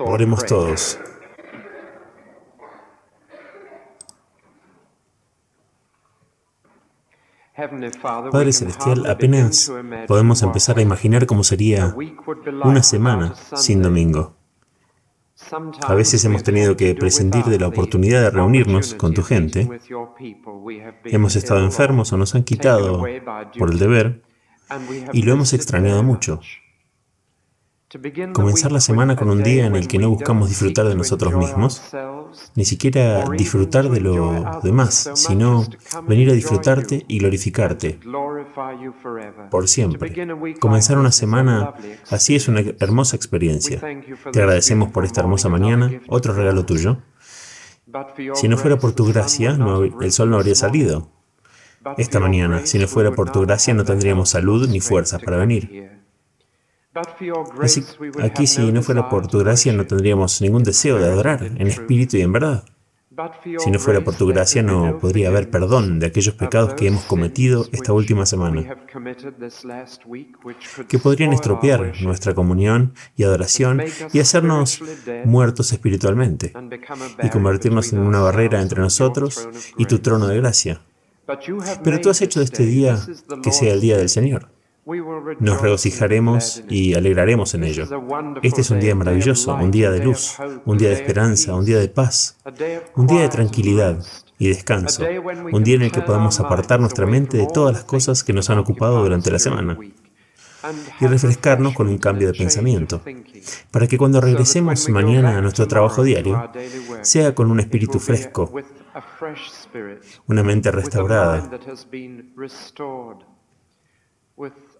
Oremos todos. Padre Celestial, apenas podemos empezar a imaginar cómo sería una semana sin domingo. A veces hemos tenido que prescindir de la oportunidad de reunirnos con tu gente. Hemos estado enfermos o nos han quitado por el deber y lo hemos extrañado mucho. Comenzar la semana con un día en el que no buscamos disfrutar de nosotros mismos, ni siquiera disfrutar de lo demás, sino venir a disfrutarte y glorificarte por siempre. Comenzar una semana así es una hermosa experiencia. Te agradecemos por esta hermosa mañana, otro regalo tuyo. Si no fuera por tu gracia, el sol no habría salido esta mañana. Si no fuera por tu gracia, no tendríamos salud ni fuerzas para venir. Así, aquí, si no fuera por tu gracia, no tendríamos ningún deseo de adorar en espíritu y en verdad. Si no fuera por tu gracia, no podría haber perdón de aquellos pecados que hemos cometido esta última semana, que podrían estropear nuestra comunión y adoración y hacernos muertos espiritualmente y convertirnos en una barrera entre nosotros y tu trono de gracia. Pero tú has hecho de este día que sea el día del Señor. Nos regocijaremos y alegraremos en ello. Este es un día maravilloso, un día de luz, un día de esperanza, un día de paz, un día de tranquilidad y descanso, un día en el que podamos apartar nuestra mente de todas las cosas que nos han ocupado durante la semana y refrescarnos con un cambio de pensamiento, para que cuando regresemos mañana a nuestro trabajo diario, sea con un espíritu fresco, una mente restaurada,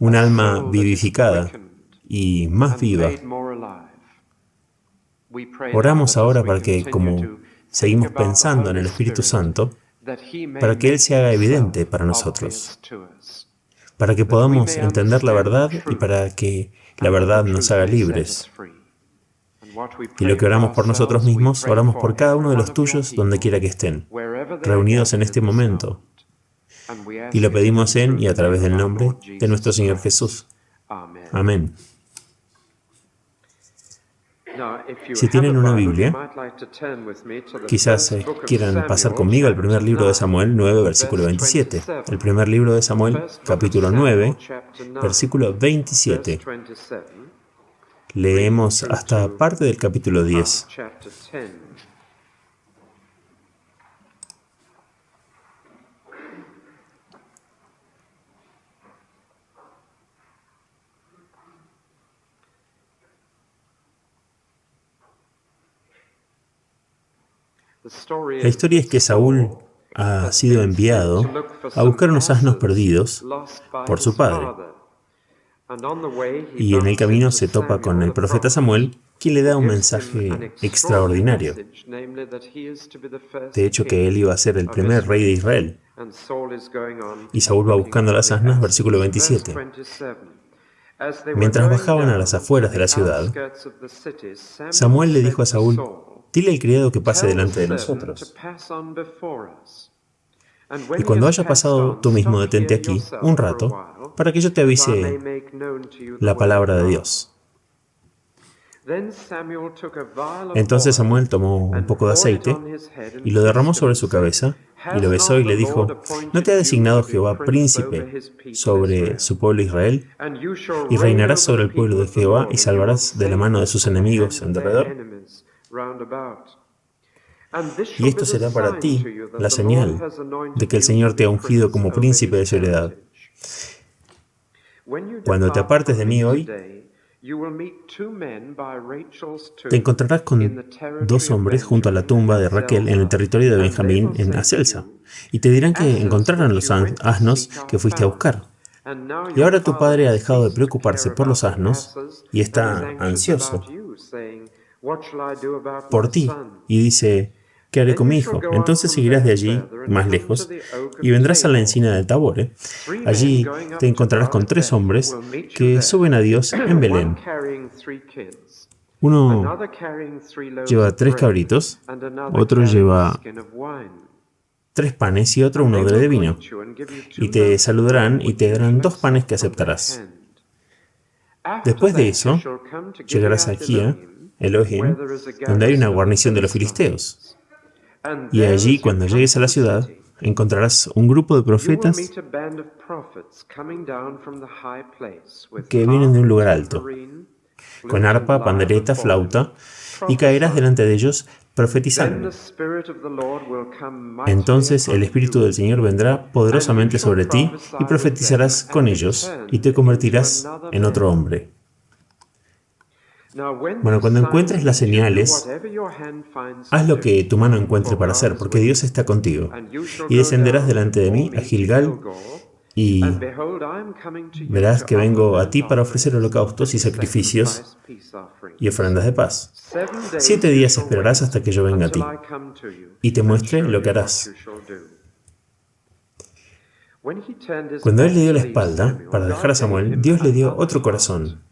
un alma vivificada y más viva. Oramos ahora para que, como seguimos pensando en el Espíritu Santo, para que Él se haga evidente para nosotros, para que podamos entender la verdad y para que la verdad nos haga libres. Y lo que oramos por nosotros mismos, oramos por cada uno de los tuyos donde quiera que estén, reunidos en este momento. Y lo pedimos en y a través del nombre de nuestro Señor Jesús. Amén. Si tienen una Biblia, quizás quieran pasar conmigo al primer libro de Samuel 9, versículo 27. El primer libro de Samuel, capítulo 9, versículo 27. Leemos hasta parte del capítulo 10. La historia es que Saúl ha sido enviado a buscar unos asnos perdidos por su padre. Y en el camino se topa con el profeta Samuel, quien le da un mensaje extraordinario. De hecho, que él iba a ser el primer rey de Israel. Y Saúl va buscando las asnas, versículo 27. Mientras bajaban a las afueras de la ciudad, Samuel le dijo a Saúl: dile al criado que pase delante de nosotros. Y cuando hayas pasado, tú mismo detente aquí un rato, para que yo te avise la palabra de Dios. Entonces Samuel tomó un poco de aceite y lo derramó sobre su cabeza, y lo besó y le dijo: ¿no te ha designado Jehová príncipe sobre su pueblo Israel? Y reinarás sobre el pueblo de Jehová y salvarás de la mano de sus enemigos en derredor. Y esto será para ti la señal de que el Señor te ha ungido como príncipe de su heredad. Cuando te apartes de mí hoy, te encontrarás con dos hombres junto a la tumba de Raquel en el territorio de Benjamín en Aselsa, y te dirán que encontraron los asnos que fuiste a buscar. Y ahora tu padre ha dejado de preocuparse por los asnos y está ansioso por ti, y dice: ¿qué haré con mi hijo? Entonces seguirás de allí, más lejos, y vendrás a la encina del Tabor. Allí te encontrarás con tres hombres que suben a Dios en Belén. Uno lleva 3 cabritos, otro lleva 3 panes y otro un odre de vino. Y te saludarán y te darán 2 panes que aceptarás. Después de eso, llegarás aquí, Elohim, donde hay una guarnición de los filisteos. Y allí, cuando llegues a la ciudad, encontrarás un grupo de profetas que vienen de un lugar alto, con arpa, pandereta, flauta, y caerás delante de ellos profetizando. Entonces el Espíritu del Señor vendrá poderosamente sobre ti y profetizarás con ellos y te convertirás en otro hombre. Bueno, cuando encuentres las señales, haz lo que tu mano encuentre para hacer, porque Dios está contigo. Y descenderás delante de mí a Gilgal, y verás que vengo a ti para ofrecer holocaustos y sacrificios y ofrendas de paz. 7 días esperarás hasta que yo venga a ti y te muestre lo que harás. Cuando él le dio la espalda para dejar a Samuel, Dios le dio otro corazón.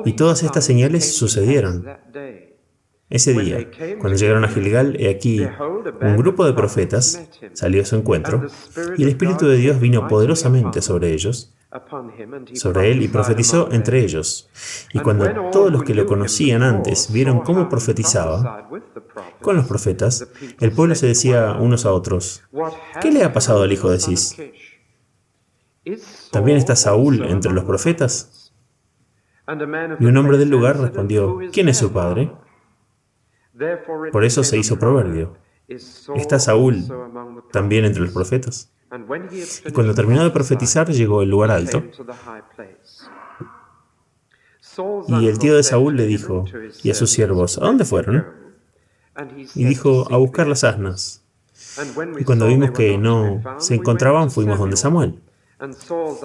Y todas estas señales sucedieron. Ese día, cuando llegaron a Gilgal, he aquí, un grupo de profetas salió a su encuentro, y el Espíritu de Dios vino poderosamente sobre ellos, sobre él, y profetizó entre ellos. Y cuando todos los que lo conocían antes vieron cómo profetizaba con los profetas, el pueblo se decía unos a otros: ¿qué le ha pasado al hijo de Cis? ¿También está Saúl entre los profetas? Y un hombre del lugar respondió: ¿quién es su padre? Por eso se hizo proverbio: ¿está Saúl también entre los profetas? Y cuando terminó de profetizar, llegó al lugar alto. Y el tío de Saúl le dijo, y a sus siervos: ¿a dónde fueron? Y dijo: a buscar las asnas. Y cuando vimos que no se encontraban, fuimos donde Samuel.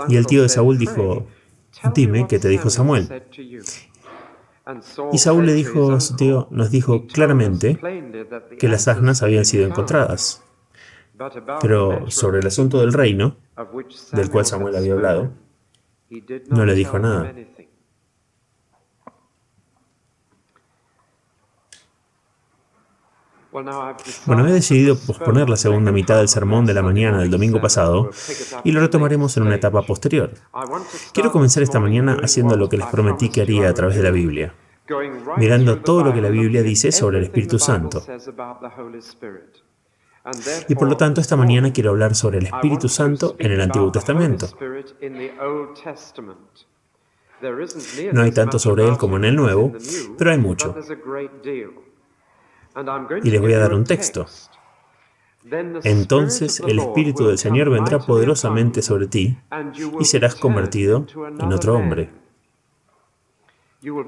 Y el tío de Saúl dijo: dime, ¿qué te dijo Samuel? Y Saúl le dijo a su tío, nos dijo claramente que las asnas habían sido encontradas. Pero sobre el asunto del reino, del cual Samuel había hablado, no le dijo nada. Bueno, he decidido posponer la segunda mitad del sermón de la mañana del domingo pasado y lo retomaremos en una etapa posterior. Quiero comenzar esta mañana haciendo lo que les prometí que haría a través de la Biblia, mirando todo lo que la Biblia dice sobre el Espíritu Santo. Y por lo tanto, esta mañana quiero hablar sobre el Espíritu Santo en el Antiguo Testamento. No hay tanto sobre él como en el Nuevo, pero hay mucho. Y les voy a dar un texto. Entonces el Espíritu del Señor vendrá poderosamente sobre ti y serás convertido en otro hombre.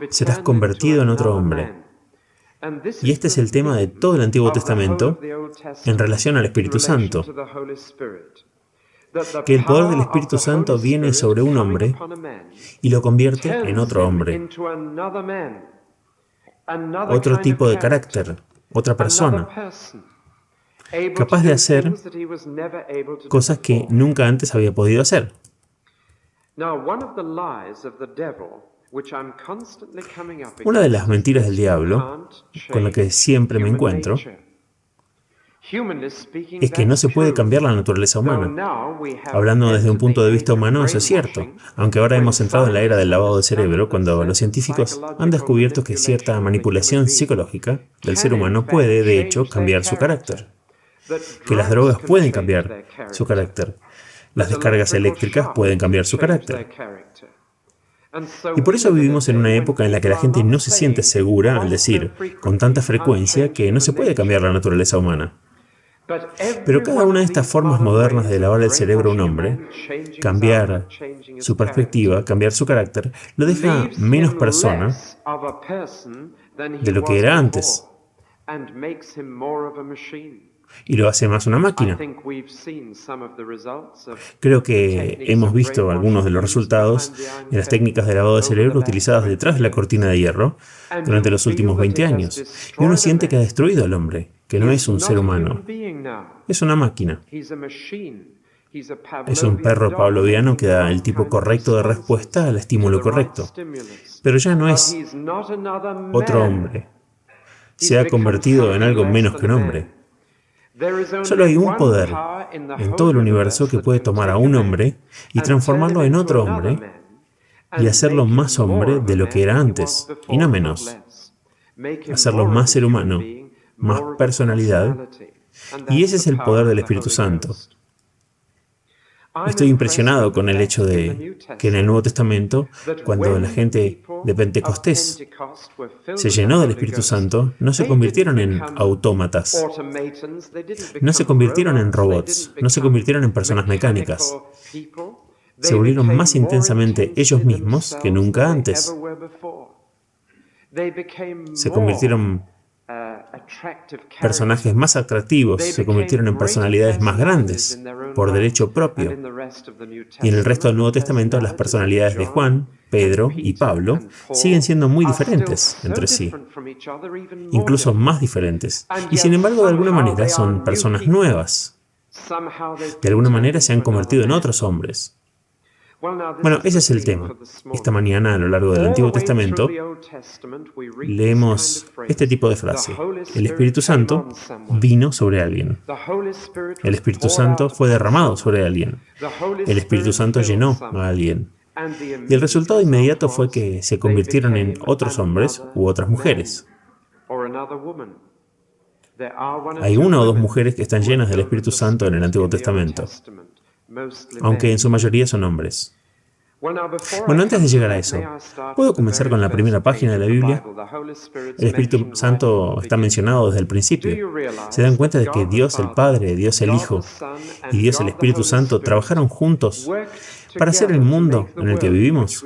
Serás convertido en otro hombre. Y este es el tema de todo el Antiguo Testamento en relación al Espíritu Santo. Que el poder del Espíritu Santo viene sobre un hombre y lo convierte en otro hombre. Otro tipo de carácter. Otra persona, capaz de hacer cosas que nunca antes había podido hacer. Una de las mentiras del diablo, con la que siempre me encuentro, es que no se puede cambiar la naturaleza humana. Hablando desde un punto de vista humano, eso es cierto, aunque ahora hemos entrado en la era del lavado de cerebro, cuando los científicos han descubierto que cierta manipulación psicológica del ser humano puede, de hecho, cambiar su carácter. Que las drogas pueden cambiar su carácter. Las descargas eléctricas pueden cambiar su carácter. Y por eso vivimos en una época en la que la gente no se siente segura al decir con tanta frecuencia que no se puede cambiar la naturaleza humana. Pero cada una de estas formas modernas de lavar el cerebro a un hombre, cambiar su perspectiva, cambiar su carácter, lo deja menos persona de lo que era antes y lo hace más una máquina. Creo que hemos visto algunos de los resultados en las técnicas de lavado de cerebro utilizadas detrás de la cortina de hierro durante los últimos 20 años. Y uno siente que ha destruido al hombre, que no es un ser humano, es una máquina. Es un perro pavloviano que da el tipo correcto de respuesta al estímulo correcto. Pero ya no es otro hombre. Se ha convertido en algo menos que un hombre. Solo hay un poder en todo el universo que puede tomar a un hombre y transformarlo en otro hombre y hacerlo más hombre de lo que era antes, y no menos. hacerlo más ser humano, más personalidad, y ese es el poder del Espíritu Santo. Estoy impresionado con el hecho de que en el Nuevo Testamento, cuando la gente de Pentecostés se llenó del Espíritu Santo, no se convirtieron en autómatas, no se convirtieron en robots, no se convirtieron en personas mecánicas. Se volvieron más intensamente ellos mismos que nunca antes. Se convirtieron personajes más atractivos, se convirtieron en personalidades más grandes, por derecho propio. Y en el resto del Nuevo Testamento, las personalidades de Juan, Pedro y Pablo siguen siendo muy diferentes entre sí, incluso más diferentes. Y sin embargo, de alguna manera, son personas nuevas. De alguna manera se han convertido en otros hombres. Bueno, ese es el tema. Esta mañana, a lo largo del Antiguo Testamento, leemos este tipo de frase. El Espíritu Santo vino sobre alguien. El Espíritu Santo fue derramado sobre alguien. El Espíritu Santo llenó a alguien. Y el resultado inmediato fue que se convirtieron en otros hombres u otras mujeres. Hay una o dos mujeres que están llenas del Espíritu Santo en el Antiguo Testamento, aunque en su mayoría son hombres. Bueno, antes de llegar a eso, ¿puedo comenzar con la primera página de la Biblia? El Espíritu Santo está mencionado desde el principio. ¿Se dan cuenta de que Dios el Padre, Dios el Hijo y Dios el Espíritu Santo trabajaron juntos para hacer el mundo en el que vivimos?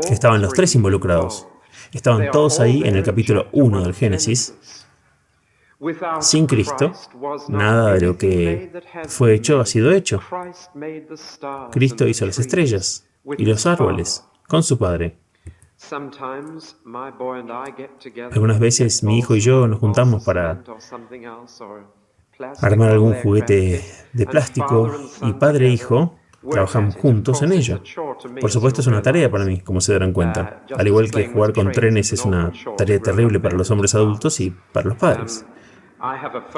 Estaban los tres involucrados. Estaban todos ahí en el capítulo 1 del Génesis. Sin Cristo, nada de lo que fue hecho ha sido hecho. Cristo hizo las estrellas y los árboles con su Padre. Algunas veces mi hijo y yo nos juntamos para armar algún juguete de plástico y padre e hijo trabajamos juntos en ello. Por supuesto es una tarea para mí, como se darán cuenta. Al igual que jugar con trenes es una tarea terrible para los hombres adultos y para los padres.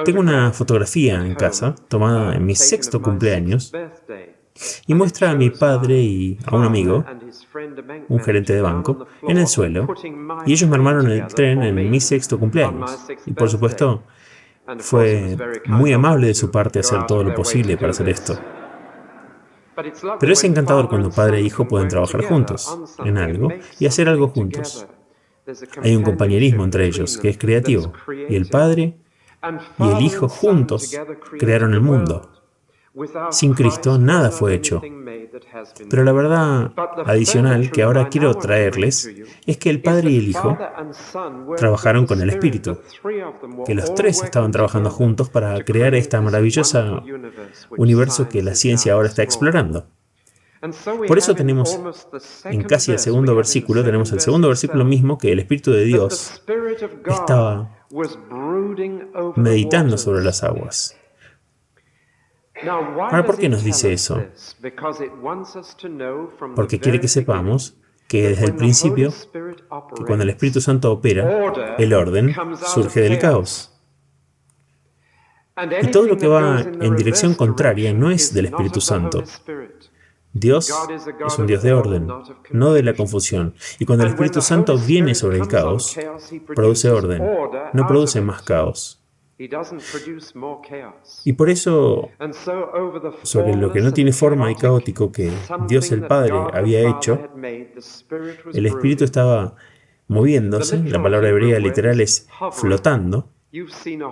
Tengo una fotografía en casa, tomada en mi 6º cumpleaños, y muestra a mi padre y a un amigo, un gerente de banco, en el suelo, y ellos me armaron el tren en mi 6º cumpleaños. Y por supuesto, fue muy amable de su parte hacer todo lo posible para hacer esto. Pero es encantador cuando padre e hijo pueden trabajar juntos en algo y hacer algo juntos. Hay un compañerismo entre ellos que es creativo, y el padre y el Hijo juntos crearon el mundo. Sin Cristo nada fue hecho. Pero la verdad adicional que ahora quiero traerles es que el Padre y el Hijo trabajaron con el Espíritu, que los tres estaban trabajando juntos para crear este maravilloso universo que la ciencia ahora está explorando. Por eso tenemos en casi el segundo versículo, tenemos el segundo versículo mismo que el Espíritu de Dios estaba meditando sobre las aguas. Ahora, ¿por qué nos dice eso? Porque quiere que sepamos que desde el principio, que cuando el Espíritu Santo opera, el orden surge del caos. Y todo lo que va en dirección contraria no es del Espíritu Santo. Dios es un Dios de orden, no de la confusión. Y cuando el Espíritu Santo viene sobre el caos, produce orden, no produce más caos. Y por eso, sobre lo que no tiene forma y caótico que Dios el Padre había hecho, el Espíritu estaba moviéndose, la palabra hebrea literal es flotando.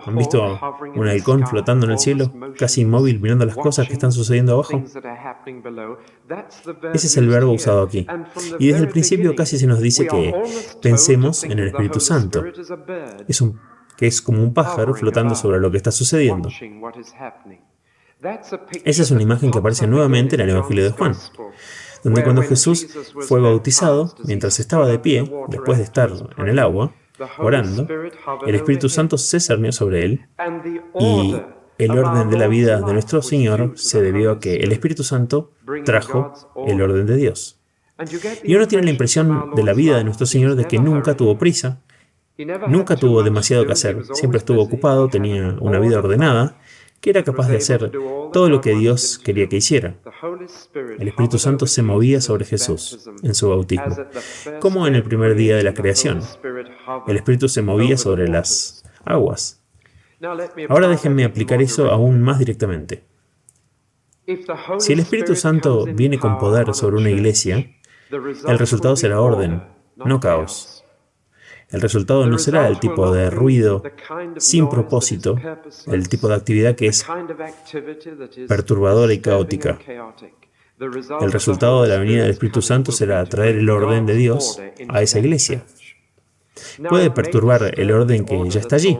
¿Han visto un halcón flotando en el cielo, casi inmóvil, mirando las cosas que están sucediendo abajo? Ese es el verbo usado aquí. Y desde el principio casi se nos dice que pensemos en el Espíritu Santo, que es como un pájaro flotando sobre lo que está sucediendo. Esa es una imagen que aparece nuevamente en el Evangelio de Juan, donde cuando Jesús fue bautizado, mientras estaba de pie, después de estar en el agua, orando, el Espíritu Santo se cernió sobre él y el orden de la vida de nuestro Señor se debió a que el Espíritu Santo trajo el orden de Dios. Y uno tiene la impresión de la vida de nuestro Señor de que nunca tuvo prisa, nunca tuvo demasiado que hacer, siempre estuvo ocupado, tenía una vida ordenada que era capaz de hacer todo lo que Dios quería que hiciera. El Espíritu Santo se movía sobre Jesús en su bautismo, como en el primer día de la creación. El Espíritu se movía sobre las aguas. Ahora déjenme aplicar eso aún más directamente. Si el Espíritu Santo viene con poder sobre una iglesia, el resultado será orden, no caos. El resultado no será el tipo de ruido sin propósito, el tipo de actividad que es perturbadora y caótica. El resultado de la venida del Espíritu Santo será traer el orden de Dios a esa iglesia. Puede perturbar el orden que ya está allí,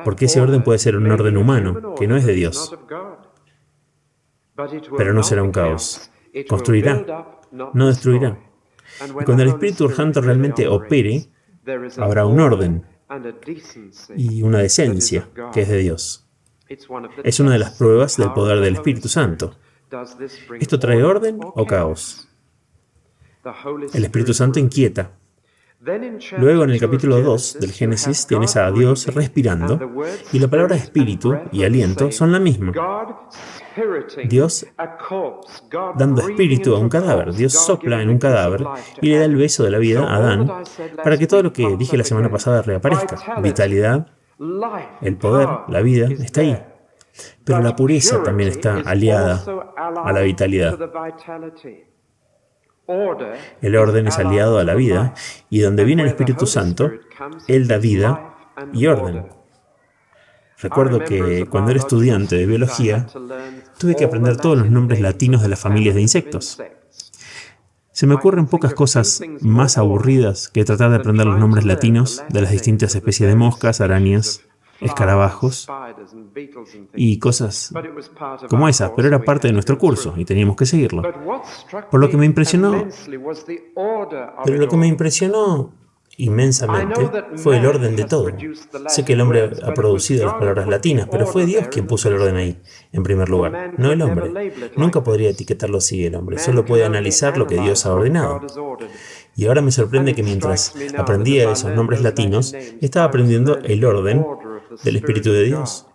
porque ese orden puede ser un orden humano, que no es de Dios. Pero no será un caos. Construirá, no destruirá. Y cuando el Espíritu Santo realmente opere, habrá un orden y una decencia que es de Dios. Es una de las pruebas del poder del Espíritu Santo. ¿Esto trae orden o caos? El Espíritu Santo inquieta. Luego, en el capítulo 2 del Génesis, tienes a Dios respirando, y la palabra espíritu y aliento son la misma. Dios dando espíritu a un cadáver. Dios sopla en un cadáver y le da el beso de la vida a Adán para que todo lo que dije la semana pasada reaparezca. Vitalidad, el poder, la vida, está ahí. Pero la pureza también está aliada a la vitalidad. El orden es aliado a la vida, y donde viene el Espíritu Santo, Él da vida y orden. Recuerdo que cuando era estudiante de biología, tuve que aprender todos los nombres latinos de las familias de insectos. Se me ocurren pocas cosas más aburridas que tratar de aprender los nombres latinos de las distintas especies de moscas, arañas, escarabajos y cosas como esas, pero era parte de nuestro curso y teníamos que seguirlo. Pero lo que me impresionó inmensamente fue el orden de todo. Sé que el hombre ha producido las palabras latinas, pero fue Dios quien puso el orden ahí, en primer lugar, no el hombre. Nunca podría etiquetarlo así el hombre, solo puede analizar lo que Dios ha ordenado. Y ahora me sorprende que mientras aprendía esos nombres latinos, estaba aprendiendo el orden del Espíritu de Dios,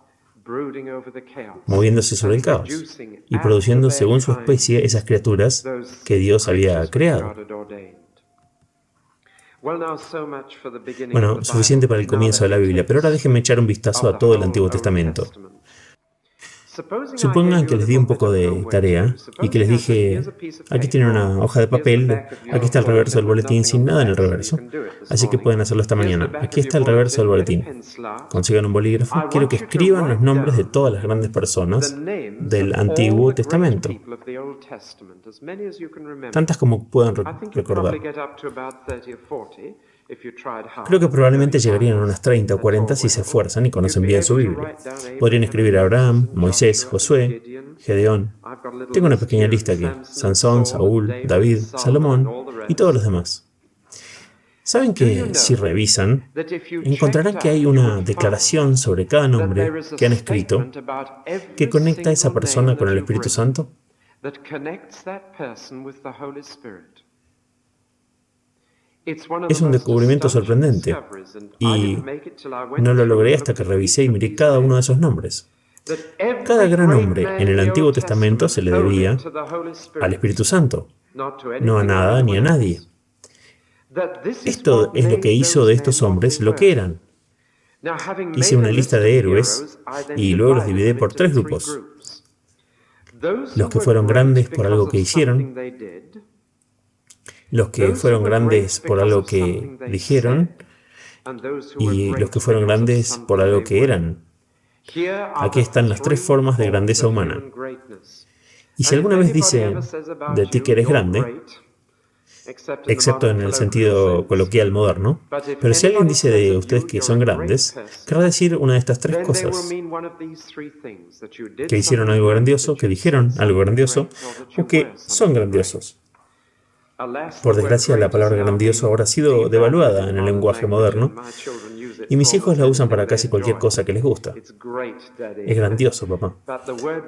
moviéndose sobre el caos y produciendo según su especie esas criaturas que Dios había creado. Bueno, suficiente para el comienzo de la Biblia, pero ahora déjenme echar un vistazo a todo el Antiguo Testamento. Supongan que les di un poco de tarea y que les dije, aquí tienen una hoja de papel, aquí está el reverso del boletín sin nada en el reverso, así que pueden hacerlo esta mañana. Aquí está el reverso del boletín. Consigan un bolígrafo. Quiero que escriban los nombres de todas las grandes personas del Antiguo Testamento, tantas como puedan recordar. Creo que probablemente llegarían a unas 30 o 40 si se esfuerzan y conocen bien su Biblia. Podrían escribir a Abraham, Moisés, Josué, Gedeón. Tengo una pequeña lista aquí. Sansón, Saúl, David, Salomón y todos los demás. ¿Saben que si revisan, encontrarán que hay una declaración sobre cada nombre que han escrito que conecta a esa persona con el Espíritu Santo? Es un descubrimiento sorprendente, y no lo logré hasta que revisé y miré cada uno de esos nombres. Cada gran hombre en el Antiguo Testamento se le debía al Espíritu Santo, no a nada ni a nadie. Esto es lo que hizo de estos hombres lo que eran. Hice una lista de héroes y luego los dividí por 3 grupos. Los que fueron grandes por algo que hicieron, los que fueron grandes por algo que dijeron y los que fueron grandes por algo que eran. Aquí están las 3 formas de grandeza humana. Y si alguna vez dice de ti que eres grande, excepto en el sentido coloquial moderno, pero si alguien dice de ustedes que son grandes, querrá decir una de estas 3 cosas: que hicieron algo grandioso, que dijeron algo grandioso, o que son grandiosos. Por desgracia, la palabra grandioso ahora ha sido devaluada en el lenguaje moderno, y mis hijos la usan para casi cualquier cosa que les gusta. Es grandioso, papá.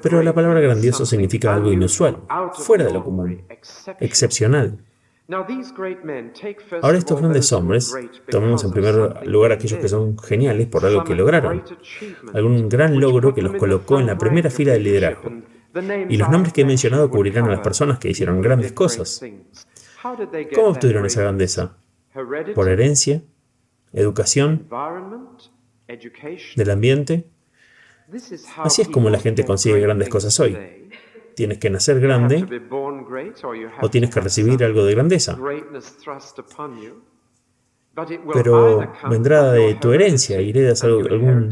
Pero la palabra grandioso significa algo inusual, fuera de lo común, excepcional. Ahora estos grandes hombres, tomemos en primer lugar aquellos que son geniales por algo que lograron, algún gran logro que los colocó en la primera fila del liderazgo. Y los nombres que he mencionado cubrirán a las personas que hicieron grandes cosas. ¿Cómo obtuvieron esa grandeza? ¿Por herencia? ¿Educación? ¿Del ambiente? Así es como la gente consigue grandes cosas hoy. Tienes que nacer grande o tienes que recibir algo de grandeza. Pero vendrá de tu herencia y heredas algún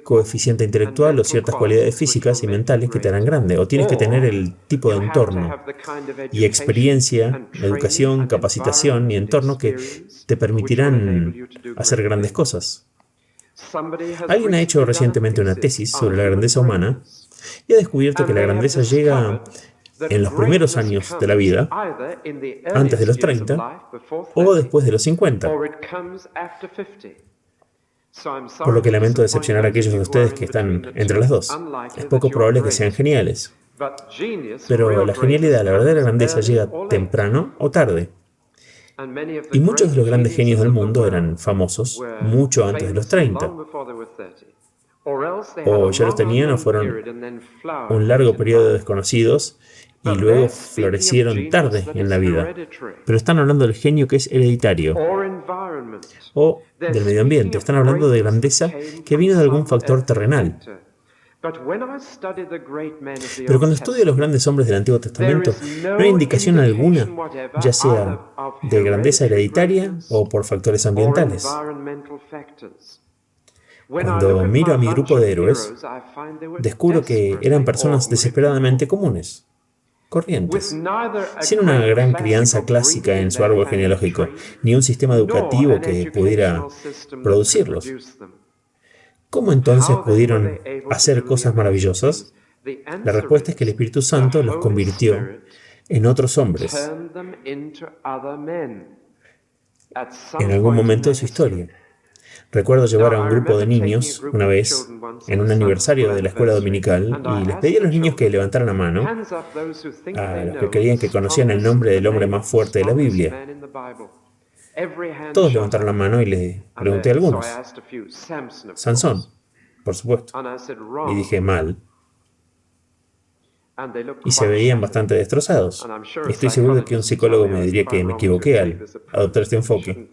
coeficiente intelectual o ciertas cualidades físicas y mentales que te harán grande. O tienes que tener el tipo de entorno y experiencia, educación, capacitación y entorno que te permitirán hacer grandes cosas. Alguien ha hecho recientemente una tesis sobre la grandeza humana y ha descubierto que la grandeza llega en los primeros años de la vida, antes de los 30 o después de los 50. Por lo que lamento decepcionar a aquellos de ustedes que están entre las dos. Es poco probable que sean geniales. Pero la genialidad, la verdadera grandeza, llega temprano o tarde. Y muchos de los grandes genios del mundo eran famosos mucho antes de los 30. O ya los tenían o fueron un largo periodo de desconocidos y luego florecieron tarde en la vida. Pero están hablando del genio que es hereditario o del medio ambiente. Están hablando de grandeza que vino de algún factor terrenal. Pero cuando estudio a los grandes hombres del Antiguo Testamento, no hay indicación alguna, ya sea de grandeza hereditaria o por factores ambientales. Cuando miro a mi grupo de héroes, descubro que eran personas desesperadamente comunes, corrientes, sin una gran crianza clásica en su árbol genealógico, ni un sistema educativo que pudiera producirlos. ¿Cómo entonces pudieron hacer cosas maravillosas? La respuesta es que el Espíritu Santo los convirtió en otros hombres en algún momento de su historia. Recuerdo llevar a un grupo de niños una vez en un aniversario de la escuela dominical y les pedí a los niños que levantaran la mano a los que creían que conocían el nombre del hombre más fuerte de la Biblia. Todos levantaron la mano y le pregunté a algunos. Sansón, por supuesto. Y dije, mal. Y se veían bastante destrozados. Y estoy seguro de que un psicólogo me diría que me equivoqué al adoptar este enfoque.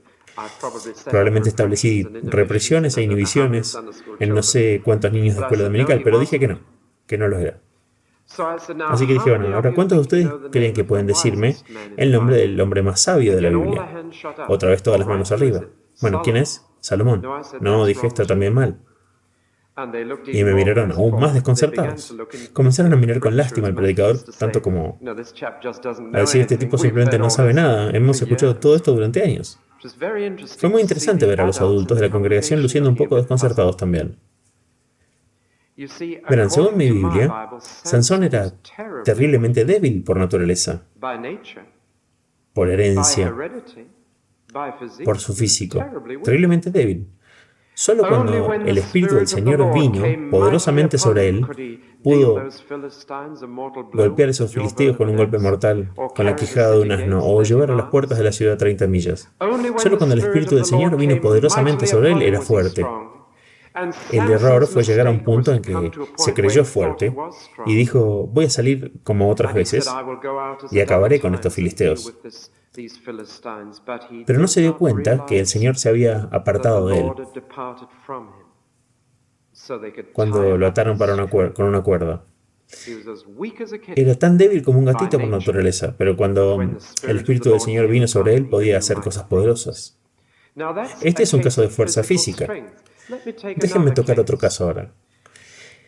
Probablemente establecí represiones e inhibiciones en no sé cuántos niños de escuela dominical, pero dije que no lo era. Así que dije, bueno, ahora ¿cuántos de ustedes creen que pueden decirme el nombre del hombre más sabio de la Biblia? Otra vez todas las manos arriba. Bueno, ¿quién es? Salomón. No, dije, está también mal. Y me miraron aún más desconcertados. Comenzaron a mirar con lástima al predicador, tanto como a decir, este tipo simplemente no sabe nada. Hemos escuchado todo esto durante años. Fue muy interesante ver a los adultos de la congregación luciendo un poco desconcertados también. Verán, según mi Biblia, Sansón era terriblemente débil por naturaleza, por herencia, por su físico, terriblemente débil. Solo cuando el Espíritu del Señor vino poderosamente sobre él, pudo golpear a esos filisteos con un golpe mortal, con la quijada de un asno, o llevar a las puertas de la ciudad 30 millas. Solo cuando el Espíritu del Señor vino poderosamente sobre él, era fuerte. El error fue llegar a un punto en que se creyó fuerte y dijo, voy a salir como otras veces y acabaré con estos filisteos. Pero no se dio cuenta que el Señor se había apartado de él cuando lo ataron con una cuerda. Era tan débil como un gatito por naturaleza, pero cuando el Espíritu del Señor vino sobre él, podía hacer cosas poderosas. Este es un caso de fuerza física. Déjenme tocar otro caso ahora.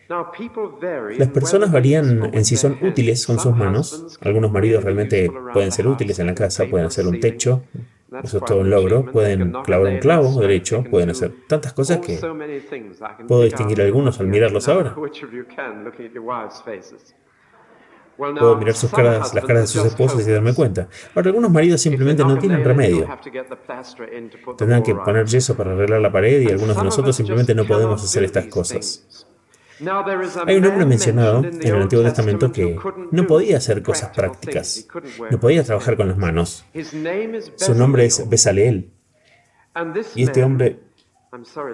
Las personas varían en si son útiles con sus manos. Algunos maridos realmente pueden ser útiles en la casa, pueden hacer un techo, eso es todo un logro, pueden clavar un clavo derecho, pueden hacer tantas cosas que puedo distinguir algunos al mirarlos ahora. Puedo mirar sus caras, las caras de sus esposas y darme cuenta. Ahora, algunos maridos simplemente no tienen remedio. Tendrán que poner yeso para arreglar la pared y algunos de nosotros simplemente no podemos hacer estas cosas. Hay un hombre mencionado en el Antiguo Testamento que no podía hacer cosas prácticas, no podía trabajar con las manos. Su nombre es Bezaleel. Y este hombre,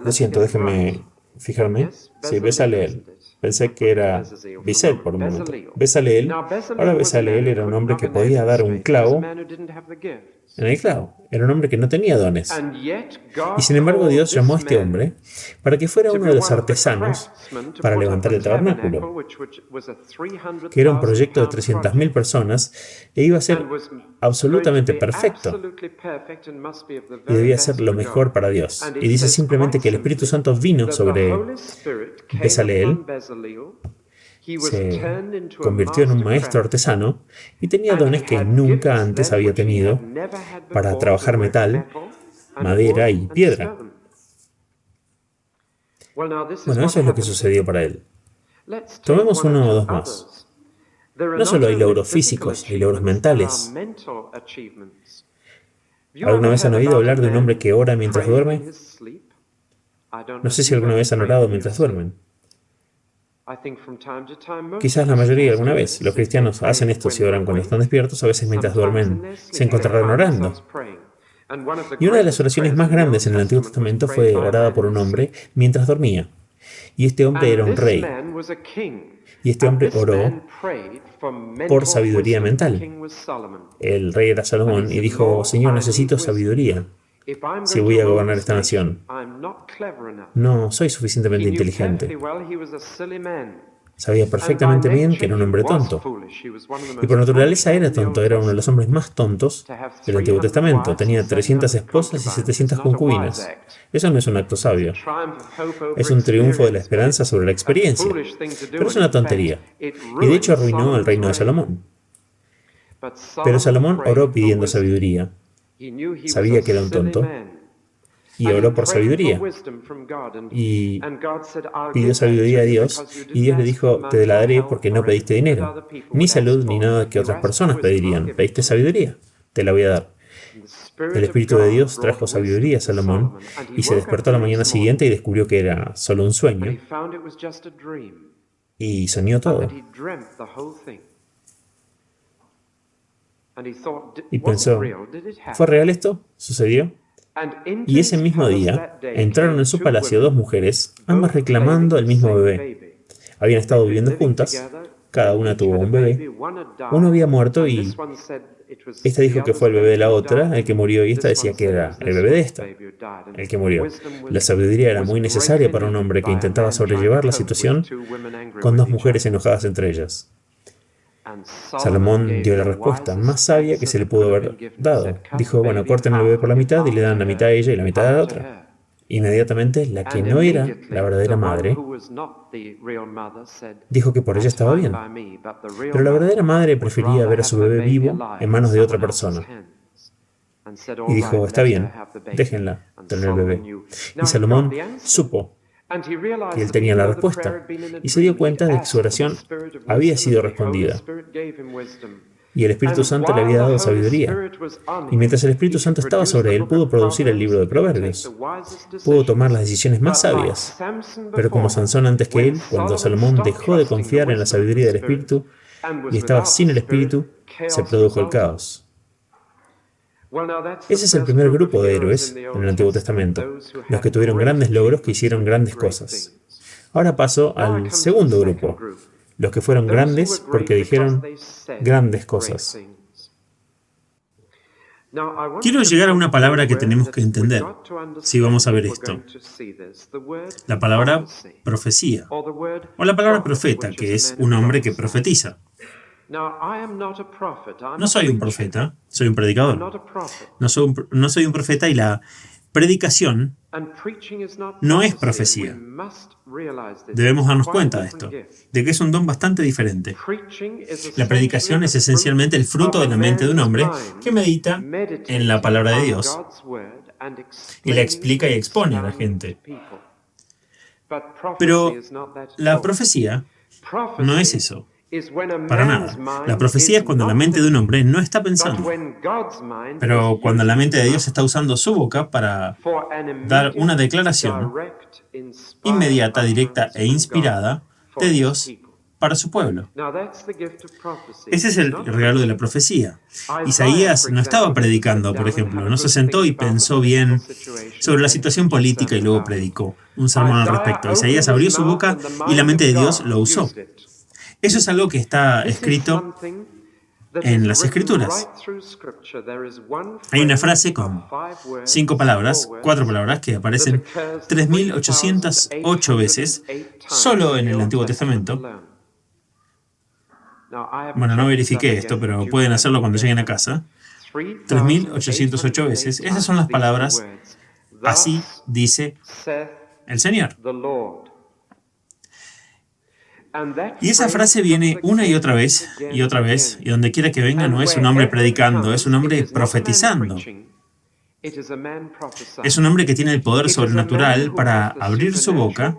lo siento, déjenme fijarme. Sí, Bezaleel. Pensé que era Bisel por un momento. Bezaleel. Ahora Bezaleel era un hombre que podía dar un clavo en el clavo. Era un hombre que no tenía dones. Y sin embargo Dios llamó a este hombre para que fuera uno de los artesanos para levantar el tabernáculo, que era un proyecto de 300.000 personas e iba a ser absolutamente perfecto. Y debía ser lo mejor para Dios. Y dice simplemente que el Espíritu Santo vino sobre Bezaleel, se convirtió en un maestro artesano y tenía dones que nunca antes había tenido para trabajar metal, madera y piedra. Bueno, eso es lo que sucedió para él. Tomemos uno o dos más. No solo hay logros físicos, hay logros mentales. ¿Alguna vez han oído hablar de un hombre que ora mientras duerme? No sé si alguna vez han orado mientras duermen. Quizás la mayoría alguna vez. Los cristianos hacen esto si oran cuando están despiertos, a veces mientras duermen se encontrarán orando. Y una de las oraciones más grandes en el Antiguo Testamento fue orada por un hombre mientras dormía. Y este hombre era un rey. Y este hombre oró por sabiduría mental. El rey era Salomón y dijo: Señor, necesito sabiduría si voy a gobernar esta nación. No soy suficientemente inteligente. Sabía perfectamente bien que era un hombre tonto. Y por naturaleza era tonto, era uno de los hombres más tontos del Antiguo Testamento. Tenía 300 esposas y 700 concubinas. Eso no es un acto sabio. Es un triunfo de la esperanza sobre la experiencia. Pero es una tontería. Y de hecho arruinó el reino de Salomón. Pero Salomón oró pidiendo sabiduría. Sabía que era un tonto y oró por sabiduría y pidió sabiduría a Dios y Dios le dijo: te la daré porque no pediste dinero, ni salud, ni nada que otras personas pedirían. Pediste sabiduría, te la voy a dar. El Espíritu de Dios trajo sabiduría a Salomón y se despertó la mañana siguiente y descubrió que era solo un sueño y soñó todo. Y pensó: ¿fue real esto? ¿Sucedió? Y ese mismo día entraron en su palacio dos mujeres, ambas reclamando el mismo bebé. Habían estado viviendo juntas, cada una tuvo un bebé. Uno había muerto y esta dijo que fue el bebé de la otra, el que murió, y esta decía que era el bebé de esta, el que murió. La sabiduría era muy necesaria para un hombre que intentaba sobrellevar la situación con dos mujeres enojadas entre ellas. Salomón dio la respuesta más sabia que se le pudo haber dado. Dijo: bueno, corten al bebé por la mitad y le dan la mitad a ella y la mitad a la otra. Inmediatamente, la que no era la verdadera madre dijo que por ella estaba bien. Pero la verdadera madre prefería ver a su bebé vivo en manos de otra persona. Y dijo: está bien, déjenla tener el bebé. Y Salomón supo que él tenía la respuesta y se dio cuenta de que su oración había sido respondida. Y el Espíritu Santo le había dado sabiduría. Y mientras el Espíritu Santo estaba sobre él, pudo producir el libro de Proverbios. Pudo tomar las decisiones más sabias. Pero como Sansón antes que él, cuando Salomón dejó de confiar en la sabiduría del Espíritu y estaba sin el Espíritu, se produjo el caos. Ese es el primer grupo de héroes en el Antiguo Testamento, los que tuvieron grandes logros, que hicieron grandes cosas. Ahora paso al segundo grupo, los que fueron grandes porque dijeron grandes cosas. Quiero llegar a una palabra que tenemos que entender si vamos a ver esto. La palabra profecía, o la palabra profeta, que es un hombre que profetiza. No soy un profeta, soy un predicador. No soy un profeta y la predicación no es profecía. Debemos darnos cuenta de esto, de que es un don bastante diferente. La predicación es esencialmente el fruto de la mente de un hombre que medita en la palabra de Dios y la explica y expone a la gente. Pero la profecía no es eso. Para nada. La profecía es cuando la mente de un hombre no está pensando, pero cuando la mente de Dios está usando su boca para dar una declaración inmediata, directa e inspirada de Dios para su pueblo. Ese es el regalo de la profecía. Isaías no estaba predicando, por ejemplo, no se sentó y pensó bien sobre la situación política y luego predicó un sermón al respecto. Isaías abrió su boca y la mente de Dios lo usó. Eso es algo que está escrito en las Escrituras. Hay una frase con 4 palabras que aparecen 3.808 veces solo en el Antiguo Testamento. Bueno, no verifiqué esto, pero pueden hacerlo cuando lleguen a casa. 3.808 veces. Esas son las palabras, así dice el Señor. Y esa frase viene una y otra vez, y donde quiera que venga no es un hombre predicando, es un hombre profetizando. Es un hombre que tiene el poder sobrenatural para abrir su boca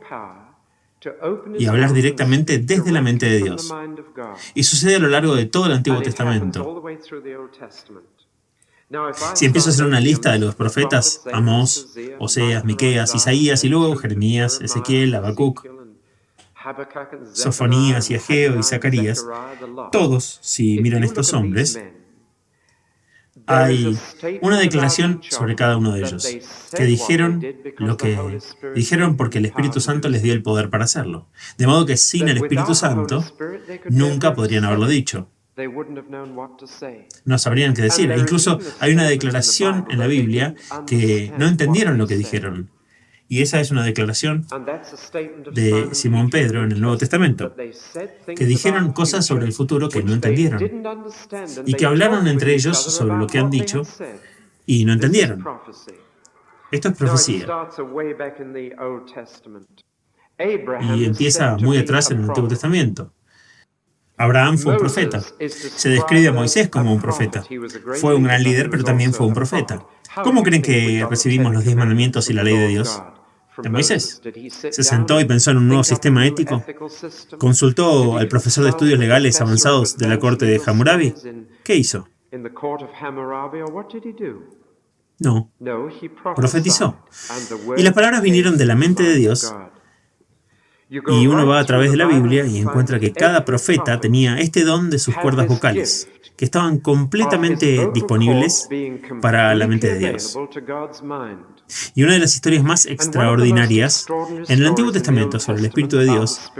y hablar directamente desde la mente de Dios. Y sucede a lo largo de todo el Antiguo Testamento. Si empiezo a hacer una lista de los profetas, Amós, Oseas, Miqueas, Isaías, y luego Jeremías, Ezequiel, Habacuc, Sofonías, y Ageo y Zacarías, todos, si miran estos hombres, hay una declaración sobre cada uno de ellos, que dijeron lo que dijeron porque el Espíritu Santo les dio el poder para hacerlo. De modo que sin el Espíritu Santo, nunca podrían haberlo dicho. No sabrían qué decir. Incluso hay una declaración en la Biblia que no entendieron lo que dijeron. Y esa es una declaración de Simón Pedro en el Nuevo Testamento, que dijeron cosas sobre el futuro que no entendieron, y que hablaron entre ellos sobre lo que han dicho y no entendieron. Esto es profecía. Y empieza muy atrás en el Antiguo Testamento. Abraham fue un profeta. Se describe a Moisés como un profeta. Fue un gran líder, pero también fue un profeta. ¿Cómo creen que recibimos los 10 mandamientos y la ley de Dios? De Moisés. Se sentó y pensó en un nuevo sistema ético. Consultó al profesor de estudios legales avanzados de la corte de Hammurabi. ¿Qué hizo? No. Profetizó. Y las palabras vinieron de la mente de Dios. Y uno va a través de la Biblia y encuentra que cada profeta tenía este don de sus cuerdas vocales, que estaban completamente disponibles para la mente de Dios. Y una de las historias más extraordinarias en el Antiguo Testamento sobre el Espíritu de Dios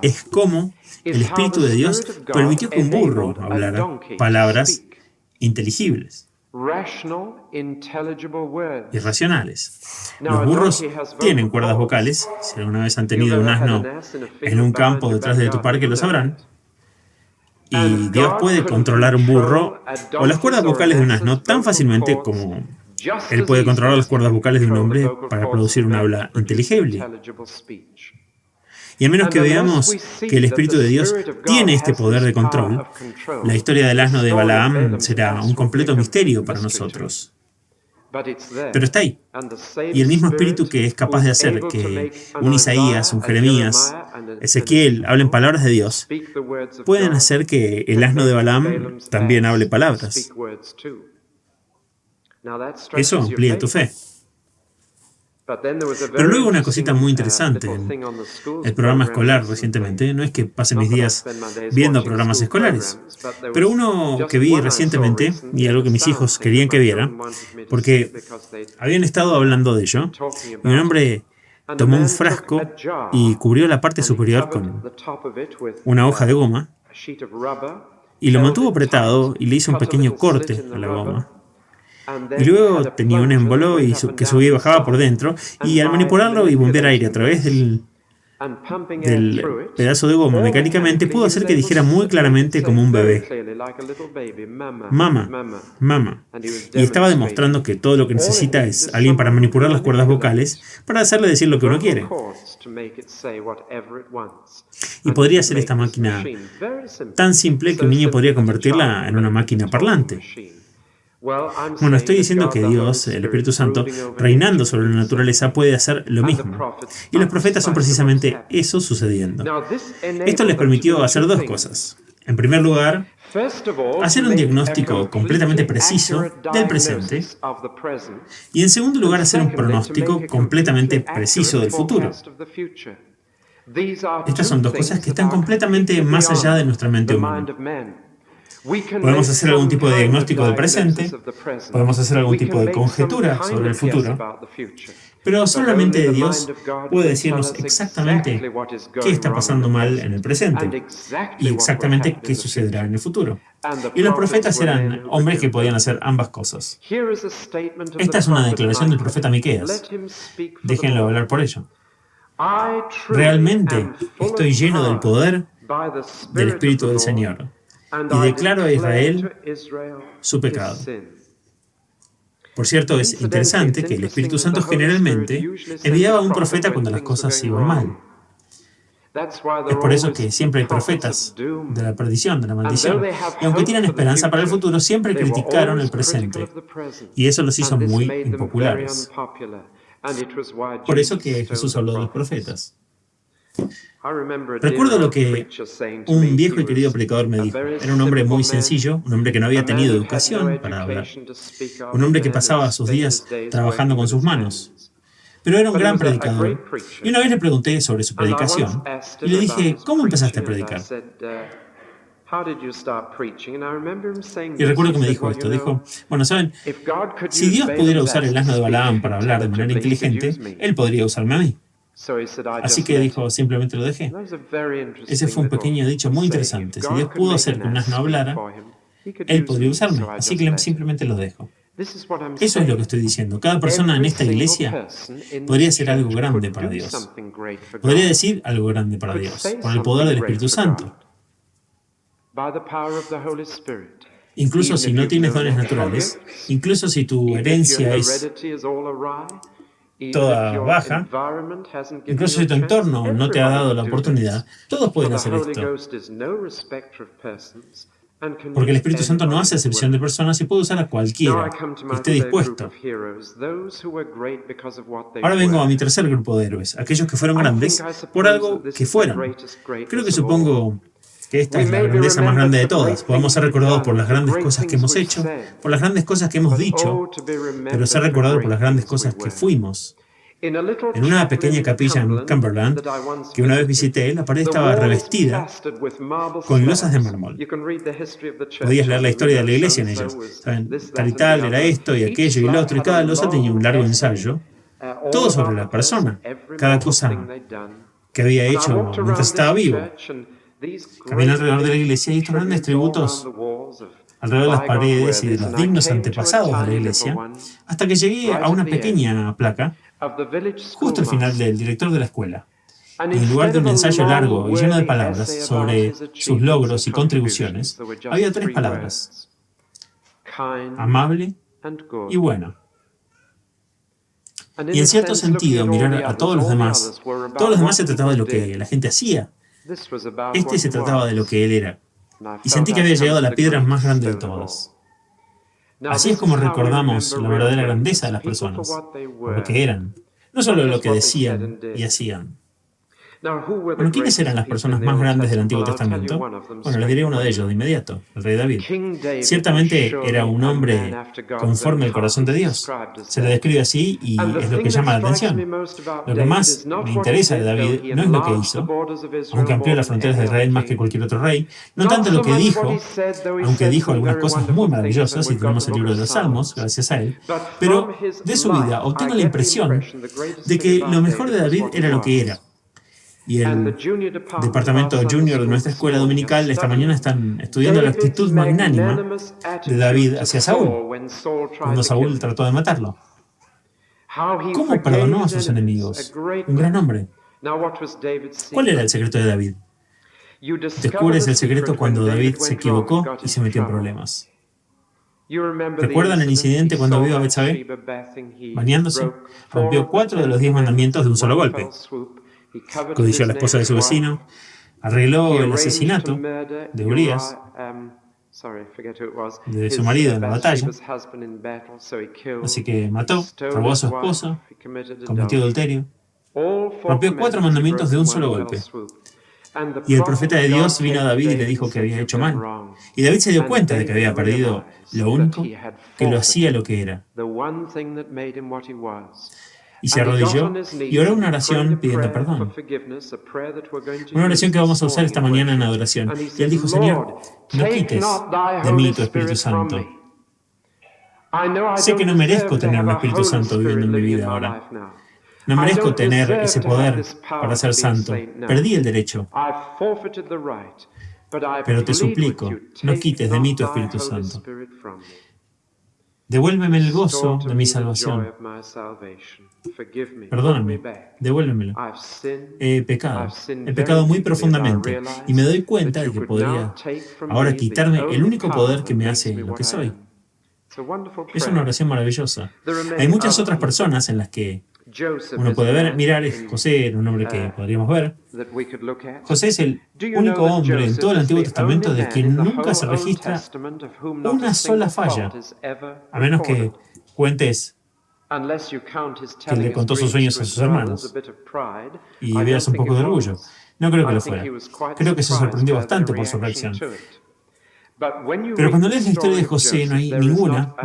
es cómo el Espíritu de Dios permitió que un burro hablara palabras inteligibles y racionales. Los burros tienen cuerdas vocales. Si alguna vez han tenido un asno en un campo detrás de tu parque, lo sabrán. Y Dios puede controlar un burro o las cuerdas vocales de un asno tan fácilmente como Él puede controlar las cuerdas vocales de un hombre para producir un habla inteligible. Y a menos que veamos que el Espíritu de Dios tiene este poder de control, la historia del asno de Balaam será un completo misterio para nosotros. Pero está ahí. Y el mismo Espíritu que es capaz de hacer que un Isaías, un Jeremías, Ezequiel hablen palabras de Dios, pueden hacer que el asno de Balaam también hable palabras. Eso amplía tu fe. Pero luego una cosita muy interesante en el programa escolar recientemente, no es que pase mis días viendo programas escolares, pero uno que vi recientemente, y algo que mis hijos querían que viera, porque habían estado hablando de ello, y un hombre tomó un frasco y cubrió la parte superior con una hoja de goma, y lo mantuvo apretado y le hizo un pequeño corte a la goma. Y luego tenía un émbolo que subía y bajaba por dentro, y al manipularlo y bombear aire a través del pedazo de goma mecánicamente, pudo hacer que dijera muy claramente como un bebé: mamá, mamá. Y estaba demostrando que todo lo que necesita es alguien para manipular las cuerdas vocales para hacerle decir lo que uno quiere. Y podría ser esta máquina tan simple que un niño podría convertirla en una máquina parlante. Bueno, estoy diciendo que Dios, el Espíritu Santo, reinando sobre la naturaleza, puede hacer lo mismo. Y los profetas son precisamente eso sucediendo. Esto les permitió hacer dos cosas. En primer lugar, hacer un diagnóstico completamente preciso del presente. Y en segundo lugar, hacer un pronóstico completamente preciso del futuro. Estas son dos cosas que están completamente más allá de nuestra mente humana. Podemos hacer algún tipo de diagnóstico del presente, podemos hacer algún tipo de conjetura sobre el futuro, pero solo la mente de Dios puede decirnos exactamente qué está pasando mal en el presente y exactamente qué sucederá en el futuro. Y los profetas eran hombres que podían hacer ambas cosas. Esta es una declaración del profeta Miqueas. Déjenlo hablar por ello. Realmente estoy lleno del poder del Espíritu del Señor y declaro a Israel su pecado. Por cierto, es interesante que el Espíritu Santo generalmente enviaba a un profeta cuando las cosas iban mal. Es por eso que siempre hay profetas de la perdición, de la maldición. Y aunque tienen esperanza para el futuro, siempre criticaron el presente. Y eso los hizo muy impopulares. Por eso que Jesús habló de los profetas. Recuerdo lo que un viejo y querido predicador me dijo. Era un hombre muy sencillo, un hombre que no había tenido educación para hablar, un hombre que pasaba sus días trabajando con sus manos, pero era un gran predicador. Y una vez le pregunté sobre su predicación y le dije, ¿cómo empezaste a predicar? Y recuerdo que me dijo esto, dijo, bueno, ¿saben? Si Dios pudiera usar el asno de Balaam para hablar de manera inteligente, Él podría usarme a mí. Así que dijo, simplemente lo dejé. Ese fue un pequeño dicho muy interesante. Si Dios pudo hacer que un asno hablara, Él podría usarme. Así que simplemente lo dejo. Eso es lo que estoy diciendo. Cada persona en esta iglesia podría hacer algo grande para Dios. Podría decir algo grande para Dios, por el poder del Espíritu Santo. Incluso si no tienes dones naturales, incluso si tu herencia es toda baja, incluso si tu entorno no te ha dado la oportunidad, todos pueden hacer esto. Porque el Espíritu Santo no hace excepción de personas y puede usar a cualquiera que esté dispuesto. Ahora vengo a mi tercer grupo de héroes, aquellos que fueron grandes por algo que fueron. Creo que supongo que esta es la grandeza más grande de todas. Podemos ser recordados por las grandes cosas que hemos hecho, por las grandes cosas que hemos dicho, pero ser recordados por las grandes cosas que fuimos. En una pequeña capilla en Cumberland, que una vez visité, la pared estaba revestida con losas de mármol. Podías leer la historia de la iglesia en ellas. ¿Saben? Tal y tal, era esto y aquello y lo otro, y cada losa tenía un largo ensayo, todo sobre la persona, cada cosa que había hecho mientras estaba vivo. Caminé alrededor de la iglesia y estos grandes tributos alrededor de las paredes y de los dignos antepasados de la iglesia, hasta que llegué a una pequeña placa, justo al final del director de la escuela. Y en lugar de un ensayo largo y lleno de palabras sobre sus logros y contribuciones, había 3 palabras: amable y bueno. Y en cierto sentido, mirar a todos los demás se trataba de lo que la gente hacía. Este se trataba de lo que él era. Y sentí que había llegado a la piedra más grande de todas. Así es como recordamos la verdadera grandeza de las personas, por lo que eran, no solo lo que decían y hacían. Bueno, ¿quiénes eran las personas más grandes del Antiguo Testamento? Bueno, les diré uno de ellos de inmediato, el rey David. Ciertamente era un hombre conforme al corazón de Dios. Se le describe así y es lo que llama la atención. Lo que más me interesa de David no es lo que hizo, aunque amplió las fronteras de Israel más que cualquier otro rey, no tanto lo que dijo, aunque dijo algunas cosas muy maravillosas, y tenemos el libro de los Salmos, gracias a él, pero de su vida obtengo la impresión de que lo mejor de David era lo que era. Y el departamento junior de nuestra escuela dominical esta mañana están estudiando la actitud magnánima de David hacia Saúl, cuando Saúl trató de matarlo. ¿Cómo perdonó a sus enemigos? Un gran hombre. ¿Cuál era el secreto de David? Descubres el secreto cuando David se equivocó y se metió en problemas. ¿Recuerdan el incidente cuando vio a Betsabé bañándose? Rompió 4 de los 10 mandamientos de un solo golpe. Codició a la esposa de su vecino, arregló el asesinato de Urías, de su marido en la batalla, así que mató, robó a su esposa, cometió adulterio, rompió 4 mandamientos de un solo golpe. Y el profeta de Dios vino a David y le dijo que había hecho mal. Y David se dio cuenta de que había perdido lo único que lo hacía lo que era. y se arrodilló y oró una oración pidiendo perdón. Una oración que vamos a usar esta mañana en adoración. Y él dijo, Señor, no quites de mí tu Espíritu Santo. Sé que no merezco tener un Espíritu Santo viviendo en mi vida ahora. No merezco tener ese poder para ser santo. Perdí el derecho. Pero te suplico, no quites de mí tu Espíritu Santo. Devuélveme el gozo de mi salvación. Perdóname, devuélvemelo. He pecado muy profundamente y me doy cuenta de que podría ahora quitarme el único poder que me hace lo que soy. Es una oración maravillosa. Hay muchas otras personas en las que uno puede ver, mirar, José era un hombre que podríamos ver. José es el único hombre en todo el Antiguo Testamento de quien nunca se registra una sola falla, a menos que cuentes que le contó sus sueños a sus hermanos y veas un poco de orgullo. No creo que lo fuera. Creo que se sorprendió bastante por su reacción. Pero cuando lees la historia de José no hay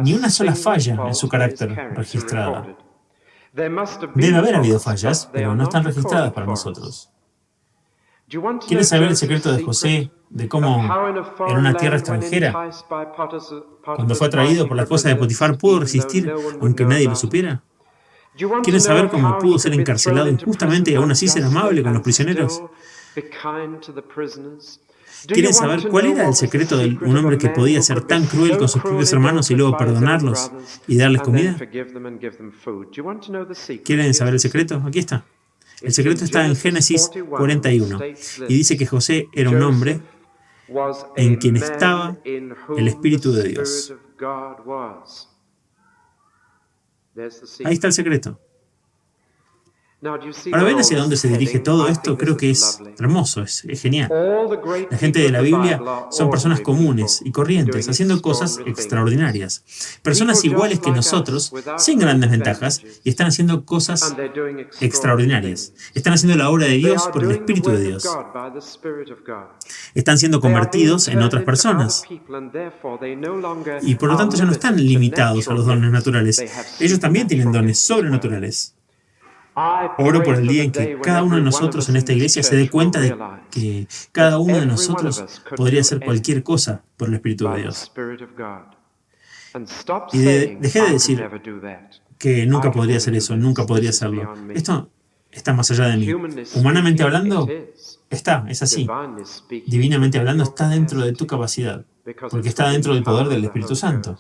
ni una sola falla en su carácter registrada. Debe haber habido fallas, pero no están registradas para nosotros. ¿Quieres saber el secreto de José, de cómo en una tierra extranjera, cuando fue atraído por la esposa de Potifar, pudo resistir aunque nadie lo supiera? ¿Quieres saber cómo pudo ser encarcelado injustamente y aún así ser amable con los prisioneros? ¿Quieren saber cuál era el secreto de un hombre que podía ser tan cruel con sus propios hermanos y luego perdonarlos y darles comida? ¿Quieren saber el secreto? Aquí está. El secreto está en Génesis 41 y dice que José era un hombre en quien estaba el Espíritu de Dios. Ahí está el secreto. Ahora ven hacia dónde se dirige todo esto, creo que es hermoso, es genial. La gente de la Biblia son personas comunes y corrientes, haciendo cosas extraordinarias. Personas iguales que nosotros, sin grandes ventajas, y están haciendo cosas extraordinarias. Están haciendo la obra de Dios por el Espíritu de Dios. Están siendo convertidos en otras personas. Y por lo tanto ya no están limitados a los dones naturales. Ellos también tienen dones sobrenaturales. Oro por el día en que cada uno de nosotros en esta iglesia se dé cuenta de que cada uno de nosotros podría hacer cualquier cosa por el Espíritu de Dios. Y dejé de decir que nunca podría hacer eso, nunca podría hacerlo. Esto está más allá de mí. Humanamente hablando, es así. Divinamente hablando, está dentro de tu capacidad, porque está dentro del poder del Espíritu Santo.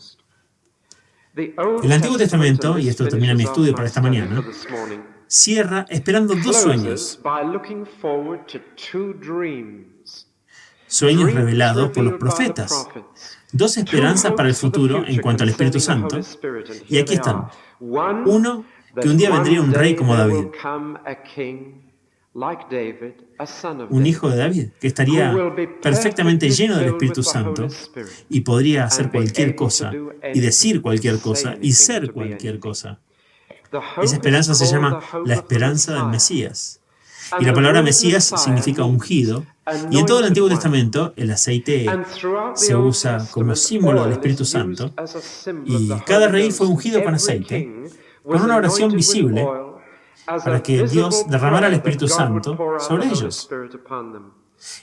El Antiguo Testamento, y esto termina mi estudio para esta mañana, cierra esperando dos sueños. Sueños revelados por los profetas. Dos esperanzas para el futuro en cuanto al Espíritu Santo. Y aquí están. Uno, que un día vendría un rey como David. Un hijo de David, que estaría perfectamente lleno del Espíritu Santo y podría hacer cualquier cosa, y decir cualquier cosa, y ser cualquier cosa. Esa esperanza se llama la esperanza del Mesías. Y la palabra Mesías significa ungido. Y en todo el Antiguo Testamento el aceite se usa como símbolo del Espíritu Santo. Y cada rey fue ungido con aceite, con una oración visible, para que Dios derramara el Espíritu Santo sobre ellos.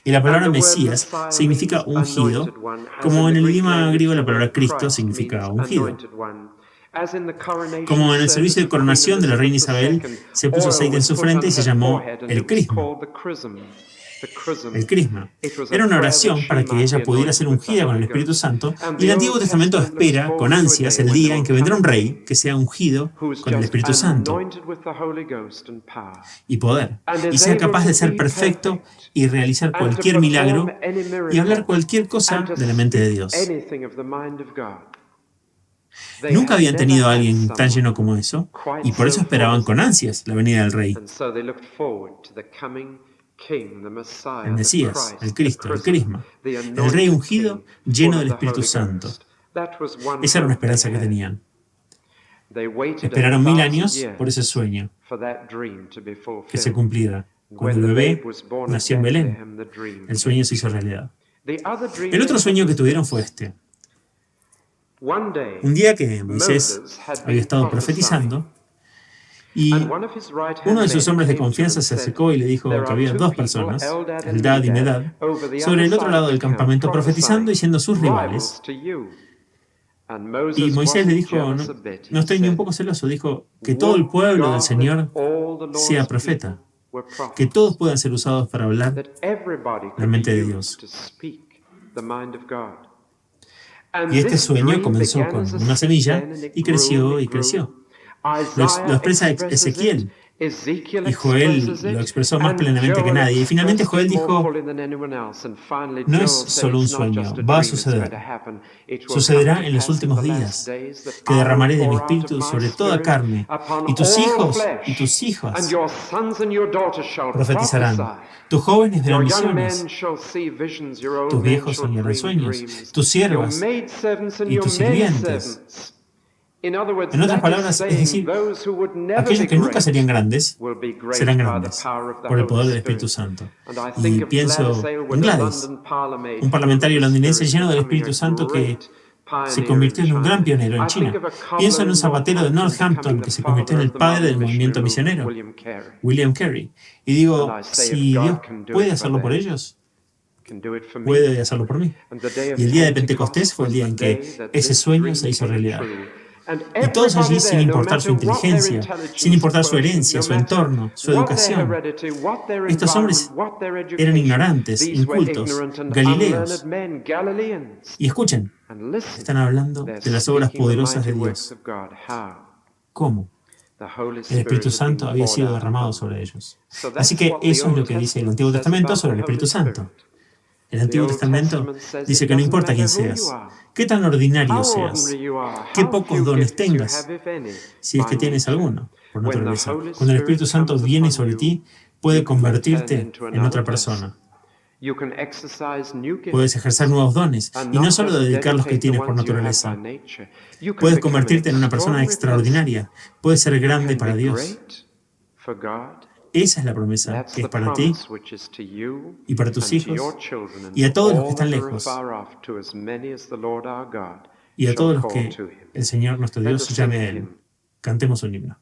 Y la palabra Mesías significa ungido, como en el idioma griego la palabra Cristo significa ungido. Como en el servicio de coronación de la reina Isabel, se puso aceite en su frente y se llamó el crisma. El crisma. Era una oración para que ella pudiera ser ungida con el Espíritu Santo, y el Antiguo Testamento espera con ansias el día en que vendrá un rey que sea ungido con el Espíritu Santo y poder, y sea capaz de ser perfecto y realizar cualquier milagro y hablar cualquier cosa de la mente de Dios. Nunca habían tenido a alguien tan lleno como eso, y por eso esperaban con ansias la venida del rey. El Mesías, el Cristo, el crisma, el rey ungido lleno del Espíritu Santo. Esa era una esperanza que tenían. Esperaron 1000 años por ese sueño que se cumpliera. Cuando el bebé nació en Belén, el sueño se hizo realidad. El otro sueño que tuvieron fue este. Un día que Moisés había estado profetizando, Y uno de sus hombres de confianza se acercó y le dijo que había dos personas, Eldad y Medad, sobre el otro lado del campamento profetizando y siendo sus rivales. Y Moisés le dijo, no estoy ni un poco celoso, dijo que todo el pueblo del Señor sea profeta, que todos puedan ser usados para hablar la mente de Dios. Y este sueño comenzó con una semilla y creció y creció. Lo expresa Ezequiel. Y Joel lo expresó más plenamente que nadie. Y finalmente Joel dijo, no es solo un sueño, va a suceder. Sucederá en los últimos días, que derramaré de mi espíritu sobre toda carne, y tus hijos y tus hijas profetizarán. Tus jóvenes verán visiones, tus viejos soñarán sueños, tus siervas y tus sirvientes. En otras palabras, es decir, aquellos que nunca serían grandes, serán grandes por el poder del Espíritu Santo. Y pienso en Gladys, un parlamentario londinense lleno del Espíritu Santo que se convirtió en un gran pionero en China. Pienso en un zapatero de Northampton que se convirtió en el padre del movimiento misionero, William Carey. Y digo, si Dios puede hacerlo por ellos, puede hacerlo por mí. Y el día de Pentecostés fue el día en que ese sueño se hizo realidad. Y todos allí, sin importar su inteligencia, sin importar su herencia, su entorno, su educación. Estos hombres eran ignorantes, incultos, galileos. Y escuchen, están hablando de las obras poderosas de Dios. ¿Cómo? El Espíritu Santo había sido derramado sobre ellos. Así que eso es lo que dice el Antiguo Testamento sobre el Espíritu Santo. El Antiguo Testamento dice que no importa quién seas, qué tan ordinario seas, qué pocos dones tengas, si es que tienes alguno, por naturaleza. Cuando el Espíritu Santo viene sobre ti, puede convertirte en otra persona. Puedes ejercer nuevos dones, y no solo dedicar los que tienes por naturaleza. Puedes convertirte en una persona extraordinaria. Puedes ser grande para Dios. Esa es la promesa que es para ti y para tus hijos y a todos los que están lejos y a todos los que el Señor nuestro Dios llame a Él. Cantemos un himno.